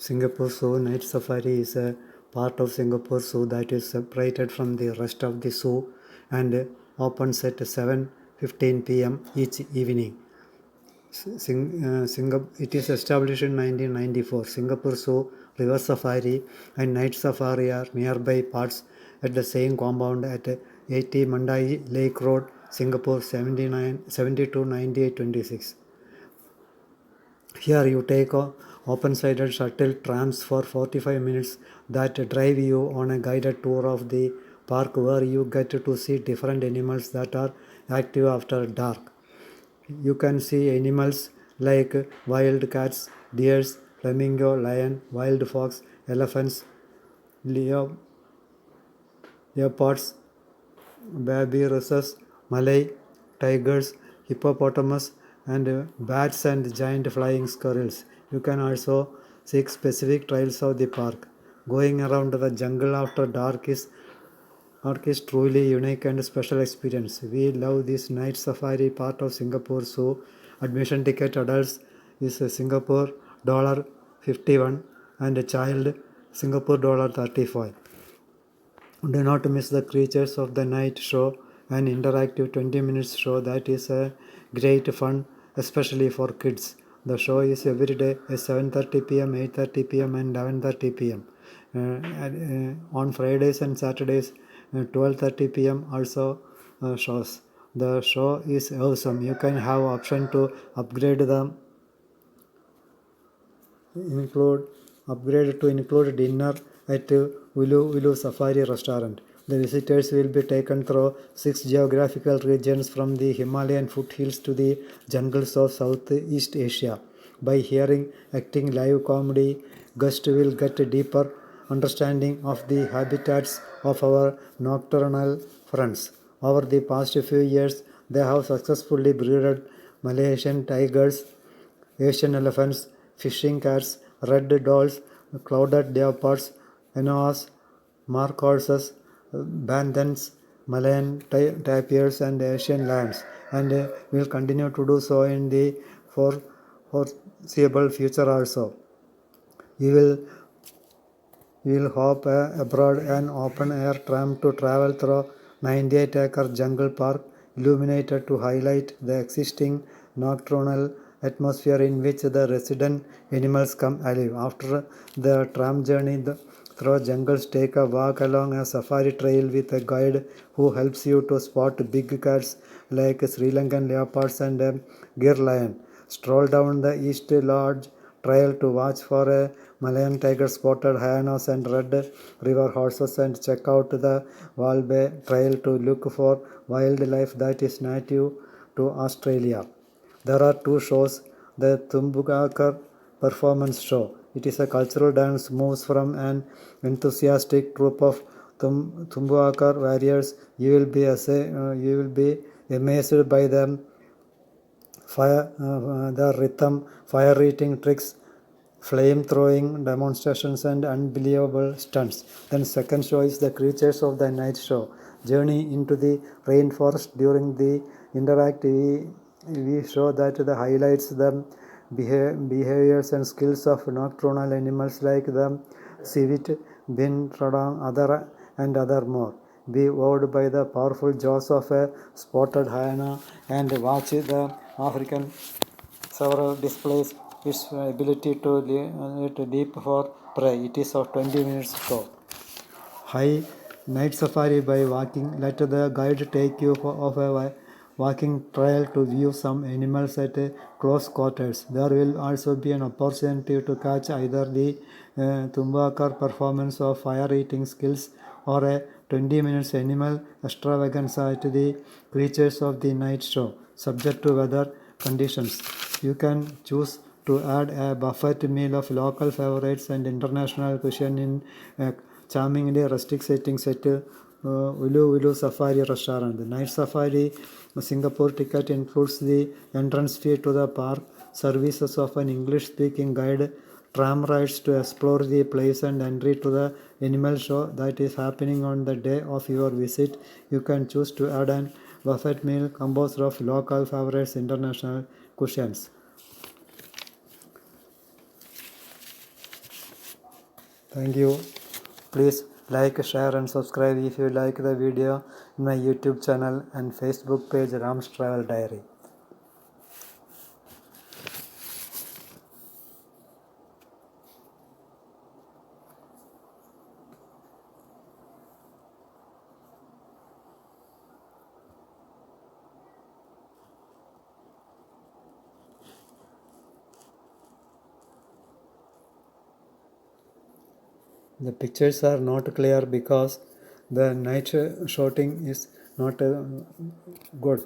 Singapore Zoo Night Safari is a part of Singapore Zoo that is separated from the rest of the zoo and opens at 7:15 p.m. each evening. It is established in 1994. Singapore Zoo, River Safari, and Night Safari are nearby parts at the same compound at 80 Mandai Lake Road, Singapore 729826. Here you take open-sided shuttle trams for 45 minutes that drive you on a guided tour of the park where you get to see different animals that are active after dark. You can see animals like wild cats, deers, flamingo, lion, wild fox, elephants, leopards, babiruses, Malay, tigers, hippopotamus, and bats and giant flying squirrels. You can also seek specific trails of the park. Going around the jungle after dark is truly unique and special experience. We love this night safari part of Singapore Zoo. Admission ticket adults is Singapore dollar 51 and a child Singapore dollar 35. Do not miss the Creatures of the Night show, an interactive 20 minutes show that is a great fun, especially for kids. The show is every day at 7:30 p.m., 8:30 p.m. and 11:30 p.m. On Fridays and Saturdays, 12:30 p.m. also shows. The show is awesome. You can have option to include include dinner at Ulu Safari restaurant. The visitors will be taken through 6 geographical regions from the Himalayan foothills to the jungles of Southeast Asia. By hearing acting live comedy, guests will get a deeper understanding of the habitats of our nocturnal friends. Over the past few years, they have successfully breeded Malaysian tigers, Asian elephants, fishing cats, red dolls, clouded leopards, enoas, mark horses, bandhans, Malayan tapirs, and Asian lions, and will continue to do so in the foreseeable future also. You will hop aboard an open-air tram to travel through 98-acre jungle park illuminated to highlight the existing nocturnal atmosphere in which the resident animals come alive. After the tram journey through jungles, take a walk along a safari trail with a guide who helps you to spot big cats like Sri Lankan leopards and a gir lion. Stroll down the East Lodge trail to watch for a Malayan tiger, spotted hyenas, and red river horses, and check out the Walbay trail to look for wildlife that is native to Australia. There are 2 shows. The Tumbukar performance show. It is a cultural dance moves from an enthusiastic troupe of Tumbukar warriors. You will be amazed by the rhythm, fire-eating tricks, flame-throwing demonstrations, and unbelievable stunts. Then second show is the Creatures of the Night show. Journey into the rainforest. During the interactive, we show that the highlights the behaviors and skills of nocturnal animals like the civet, bin, radang, other more. Be wowed by the powerful jaws of a spotted hyena and watch the African several displays its ability to leap for prey. It is a 20 minutes show. High night safari by walking. Let the guide take you off a walking trail to view some animals at close quarters. There will also be an opportunity to catch either the Tumbakar performance of fire eating skills or a 20 minutes animal extravaganza at the Creatures of the Night show, subject to weather conditions. You can choose to add a buffet meal of local favorites and international cuisine in a charmingly rustic settings at Ulu Safari restaurant. The night safari Singapore ticket includes the entrance fee to the park, services of an English-speaking guide, tram rides to explore the place, and entry to the animal show that is happening on the day of your visit. You can choose to add an buffet meal composed of local favorites, international cuisines. Thank you. Please like, share and subscribe if you like the video in my YouTube channel and Facebook page Ram's Travel Diary. The pictures are not clear because the night shooting is not good.